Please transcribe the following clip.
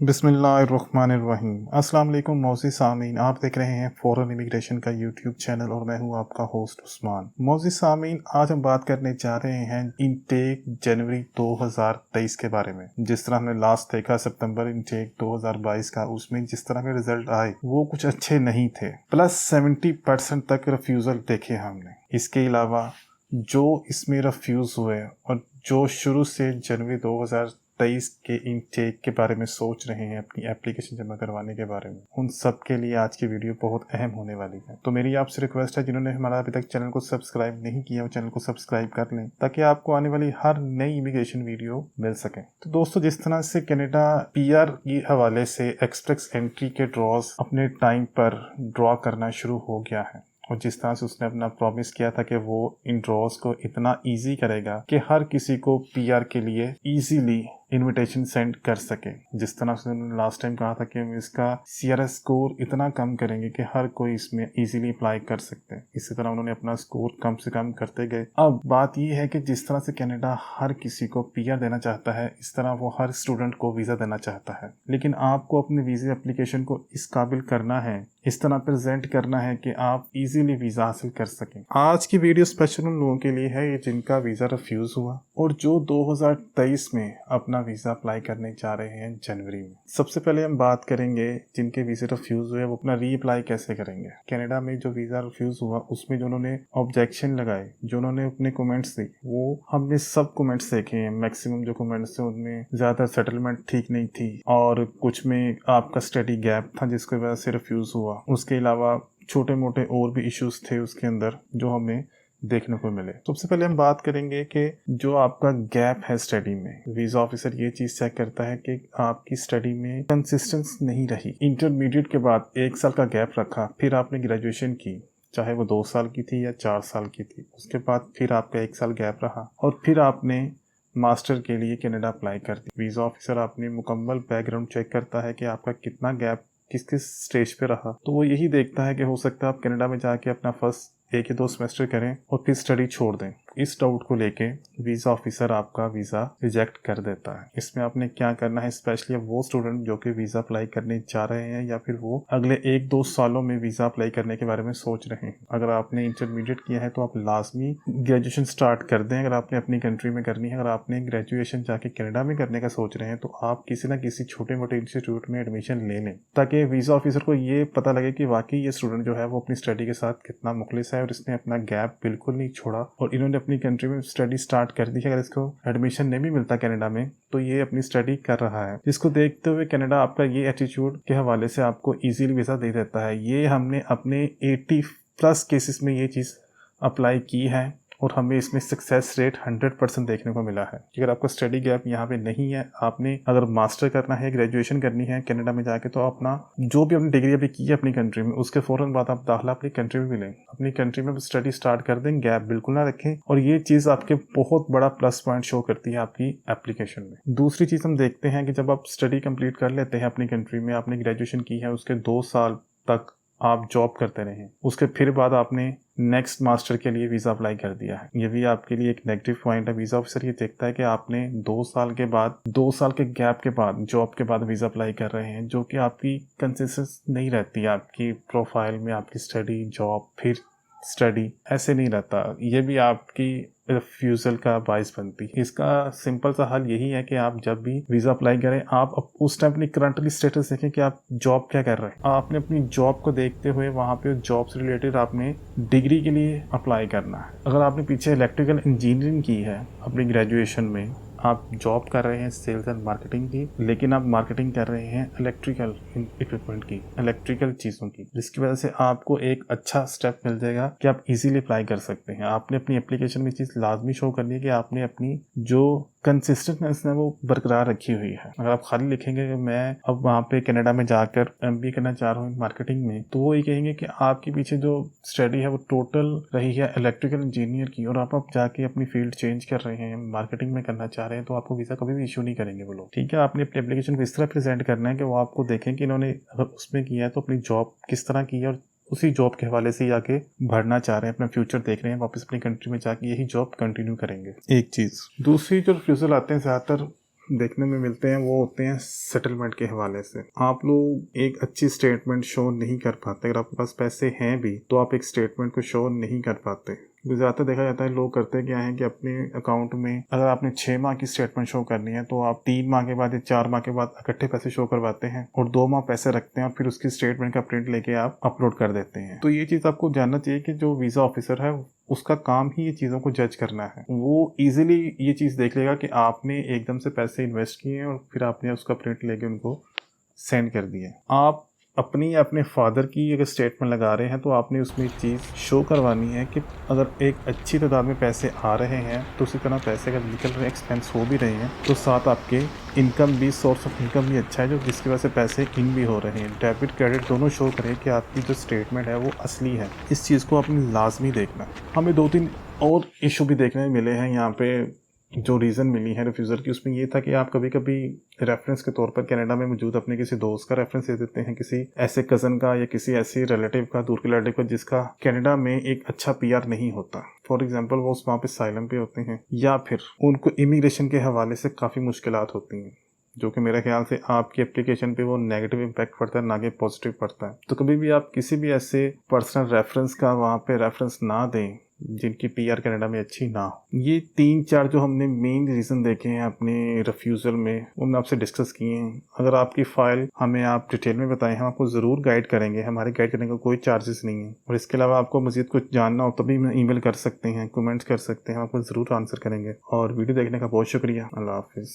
बिस्मिल्लाहिर्रहमानिर्रहीम। अस्सलाम वालेकुम मौसी सामीन, आप देख रहे हैं फॉरेन इमिग्रेशन का यूट्यूब चैनल और मैं हूं आपका होस्ट उस्मान। मौसी सामीन, आज हम बात करने जा रहे हैं इनटेक जनवरी 2023 के बारे में। जिस तरह हमने लास्ट देखा सितंबर इनटेक 2022 का, उसमें जिस तरह के रिजल्ट आए वो कुछ अच्छे नहीं थे। प्लस 70% तक रिफ्यूज़ल देखे हमने। इसके अलावा जो इसमें रिफ्यूज़ हुए और जो शुरू से जनवरी 2023 के इनटेक के बारे में सोच रहे हैं अपनी एप्लीकेशन जमा करवाने के बारे में, उन सब के लिए आज की वीडियो बहुत अहम होने वाली है। तो मेरी आपसे रिक्वेस्ट है, जिन्होंने हमारा अभी तक चैनल को सब्सक्राइब नहीं किया वो चैनल को सब्सक्राइब कर लें ताकि आपको आने वाली हर नई इमिग्रेशन वीडियो मिल सके। तो दोस्तों, जिस तरह से कनाडा पीआर के हवाले से एक्सप्रेस एंट्री के ड्रॉज अपने टाइम पर ड्रॉ करना शुरू हो गया है और जिस तरह से उसने अपना प्रॉमिस किया था कि वो इन ड्रॉज को इतना इजी करेगा कि हर किसी को पीआर के लिए इजीली इनविटेशन सेंड कर सके। जिस तरह से उन्होंने लास्ट टाइम कहा था कि हम इसका सीआरएस स्कोर इतना कम करेंगे कि हर कोई इसमें इजीली अप्लाई कर सकते हैं। इसी तरह उन्होंने अपना स्कोर कम से कम करते गए। अब बात ये है कि जिस तरह से कनाडा हर किसी को पीआर देना चाहता है, इस तरह वो हर स्टूडेंट को वीजा देना चाहता है, लेकिन आपको अपने वीजा एप्लीकेशन को इस काबिल करना है, इस तरह प्रेजेंट करना है कि आप इजीली वीजा हासिल कर सकें। आज की वीडियो स्पेशल उन लोगों के लिए है ये जिनका वीजा रिफ्यूज हुआ और जो 2023 में अपना वीजा अप्लाई करने जा रहे हैं जनवरी में। सबसे पहले हम बात करेंगे जिनके वीजा रिफ्यूज हुए वो अपना री अप्लाई कैसे करेंगे। कनाडा में जो वीजा रिफ्यूज हुआ उसमें जो उन्होंने ऑब्जेक्शन लगाए, जो उन्होंने अपने कमेंट्स दी, वो हमने सब कमेंट्स देखे हैं। मैक्सिमम जो कमेंट्स थे उनमें ज्यादा सेटलमेंट ठीक नहीं थी और कुछ में आपका स्टडी गैप था जिसकी वजह से रिफ्यूज हुआ। उसके अलावा छोटे मोटे और भी इश्यूज थे उसके अंदर जो हमें देखने को मिले। सबसे पहले हम बात करेंगे कि जो आपका गैप है स्टडी में, वीजा ऑफिसर ये चीज चेक करता है कि आपकी स्टडी में कंसिस्टेंस नहीं रही। इंटरमीडिएट के बाद 1 साल का गैप रखा, फिर आपने ग्रेजुएशन की, चाहे वो 2 साल की थी या 4 साल की थी, उसके बाद फिर आपका 1 साल गैप रहा और फिर आपने मास्टर के लिए कनाडा अप्लाई कर दी। वीजा ऑफिसर आपने मुकम्मल बैकग्राउंड चेक करता है कि आपका कितना गैप किस किस स्टेज पे रहा। तो वो यही देखता है कि हो सकता है आप कनाडा में जाके अपना फर्स्ट 1 या 2 सेमेस्टर करें और फिर स्टडी छोड़ दें। इस डाउट को लेके वीजा ऑफिसर आपका वीजा रिजेक्ट कर देता है। इसमें आपने क्या करना है, स्पेशली वो स्टूडेंट जो कि वीजा अप्लाई करने जा रहे हैं या फिर वो अगले 1-2 सालों में वीजा अप्लाई करने के बारे में सोच रहे हैं। अगर आपने इंटरमीडिएट किया है तो आप लाजमी ग्रेजुएशन स्टार्ट कर दें अगर आपने अपनी कंट्री में करनी है। अगर आपने ग्रेजुएशन जाके कनाडा में करने का सोच रहे हैं तो आप किसी ना किसी छोटे मोटे इंस्टीट्यूट में एडमिशन ले लें ताकि वीजा ऑफिसर को ये पता लगे कि वाकई ये स्टूडेंट जो है वो अपनी स्टडी के साथ कितना मुखलिस है और इसने अपना गैप बिल्कुल नहीं छोड़ा और इन्होंने अपनी कंट्री में स्टडी स्टार्ट कर दी है। अगर इसको एडमिशन नहीं भी मिलता कनाडा में तो ये अपनी स्टडी कर रहा है। जिसको देखते हुए कनाडा आपका ये एटीट्यूड के हवाले से आपको इजीली वीजा दे देता है। ये हमने अपने 80+ केसेस में ये चीज़ अप्लाई की है और हमें इसमें सक्सेस रेट 100% देखने को मिला है। अगर आपका स्टडी गैप यहाँ पे नहीं है, आपने अगर मास्टर करना है, ग्रेजुएशन करनी है कनाडा में जाके, तो अपना जो भी अपनी डिग्री अभी की है अपनी कंट्री में, उसके फौरन बाद आप दाखिला अपनी कंट्री में मिलें, अपनी कंट्री में स्टडी स्टार्ट कर दें, गैप बिल्कुल ना रखें। और ये चीज़ आपके बहुत बड़ा प्लस पॉइंट शो करती है आपकी एप्लीकेशन में। दूसरी चीज़ हम देखते हैं कि जब आप स्टडी कंप्लीट कर लेते हैं अपनी कंट्री में, आपने ग्रेजुएशन की है, उसके 2 साल तक आप जॉब करते रहे, उसके फिर बाद आपने नेक्स्ट मास्टर के लिए वीजा अप्लाई कर दिया है। ये भी आपके लिए एक नेगेटिव पॉइंट है। वीजा ऑफिसर ये देखता है कि आपने 2 साल के बाद, 2 साल के गैप के बाद, जॉब के बाद वीजा अप्लाई कर रहे हैं, जो कि आपकी कंसिस्टेंसी नहीं रहती है आपकी प्रोफाइल में। आपकी स्टडी, जॉब, फिर स्टडी, ऐसे नहीं रहता। ये भी आपकी रिफ्यूजल का बाइस बनती है। इसका सिंपल सा हल यही है कि आप जब भी वीजा अप्लाई करें, आप उस टाइम अपनी करंटली स्टेटस देखें कि आप जॉब क्या कर रहे हैं। आपने अपनी जॉब को देखते हुए वहाँ पे जॉब से रिलेटेड आपने डिग्री के लिए अप्लाई करना है। अगर आपने पीछे इलेक्ट्रिकल इंजीनियरिंग की है अपनी ग्रेजुएशन में, आप जॉब कर रहे हैं सेल्स एंड मार्केटिंग की, लेकिन आप मार्केटिंग कर रहे हैं इलेक्ट्रिकल इक्विपमेंट की, इलेक्ट्रिकल चीज़ों की, जिसकी वजह से आपको एक अच्छा स्टेप मिल जाएगा कि आप इजीली अप्लाई कर सकते हैं। आपने अपनी एप्लीकेशन में चीज़ लाजमी शो करनी है कि आपने अपनी जो कंसिस्टेंटनेस है वो बरकरार रखी हुई है। अगर आप खाली लिखेंगे कि मैं अब वहाँ पे कनाडा में जाकर MBA करना चाह रहा हूँ मार्केटिंग में, तो वो ये कहेंगे कि आपके पीछे जो स्टडी है वो टोटल रही है इलेक्ट्रिकल इंजीनियर की और आप जाके अपनी फील्ड चेंज कर रहे हैं, मार्केटिंग में करना चाह रहे हैं, तो आपको वीज़ा कभी भी इशू नहीं करेंगे वो लोग। ठीक है, आपने अपनी एप्लीकेशन को इस तरह प्रेजेंट करना है कि वो आपको देखें कि इन्होंने अगर उसमें किया है तो अपनी जॉब किस तरह की है और उसी जॉब के हवाले से आगे बढ़ना चाह रहे हैं, अपना फ्यूचर देख रहे हैं, वापस अपनी कंट्री में जाके यही जॉब कंटिन्यू करेंगे। एक चीज़। दूसरी जो रिफ्यूज़ल आते हैं ज़्यादातर देखने में मिलते हैं वो होते हैं सेटलमेंट के हवाले से। आप लोग एक अच्छी स्टेटमेंट शो नहीं कर पाते। अगर आपके पास पैसे हैं भी तो आप एक स्टेटमेंट को शो नहीं कर पाते। ज़्यादातर देखा जाता है लोग करते क्या है कि अपने अकाउंट में अगर आपने 6 माह की स्टेटमेंट शो करनी है तो आप 3 माह के बाद या 4 माह के बाद इकट्ठे पैसे शो करवाते हैं और 2 माह पैसे रखते हैं और फिर उसकी स्टेटमेंट का प्रिंट लेके आप अपलोड कर देते हैं। तो ये चीज़ आपको जानना चाहिए कि जो वीज़ा ऑफिसर है उसका काम ही ये चीज़ों को जज करना है। वो इजीली ये चीज़ देख लेगा कि आपने एकदम से पैसे इन्वेस्ट किए हैं और फिर आपने उसका प्रिंट लेके उनको सेंड कर दिया। आप अपनी या अपने फादर की अगर स्टेटमेंट लगा रहे हैं तो आपने उसमें एक चीज़ शो करवानी है कि अगर एक अच्छी तादाद में पैसे आ रहे हैं तो उसी तरह पैसे अगर निकल रहे एक्सपेंस हो भी रहे हैं तो साथ आपके इनकम भी, सोर्स ऑफ इनकम भी अच्छा है जो जिसकी वजह से पैसे इन भी हो रहे हैं। डेबिट क्रेडिट दोनों शो करें कि आपकी जो स्टेटमेंट है वो असली है। इस चीज़ को आपने लाजमी देखना। हमें 2-3 और इशू भी देखने में मिले हैं यहाँ पे। जो रीज़न मिली है रिफ्यूज़ल की उसमें ये था कि आप कभी कभी रेफरेंस के तौर पर कनाडा में मौजूद अपने किसी दोस्त का रेफरेंस दे देते हैं, किसी ऐसे कज़न का या किसी ऐसी रिलेटिव का, दूर के रिलेटिव का जिसका कनाडा में एक अच्छा पीआर नहीं होता। फॉर एग्जांपल वो वहाँ पे साइलम पे होते हैं या फिर उनको इमिग्रेशन के हवाले से काफ़ी मुश्किलात होती हैं, जो कि मेरे ख्याल से आपकी एप्लीकेशन पे वो नेगेटिव इम्पैक्ट पड़ता है ना कि पॉजिटिव पड़ता है। तो कभी भी आप किसी भी ऐसे पर्सनल रेफरेंस का वहाँ पे रेफरेंस ना दें जिनकी पीआर कनाडा में अच्छी ना हो। ये 3-4 जो हमने मेन रीज़न देखे हैं अपने रिफ्यूज़ल में वो मैं आपसे डिस्कस किए हैं। अगर आपकी फ़ाइल हमें आप डिटेल में बताएं, हम आपको ज़रूर गाइड करेंगे। हमारे गाइड करने का कोई चार्जेस नहीं है और इसके अलावा आपको मज़ीद कुछ जानना हो तभी मैं ईमेल कर सकते हैं, कमेंट्स कर सकते हैं, हम आपको ज़रूर आंसर करेंगे। और वीडियो देखने का बहुत शुक्रिया। अल्लाह हाफिज़।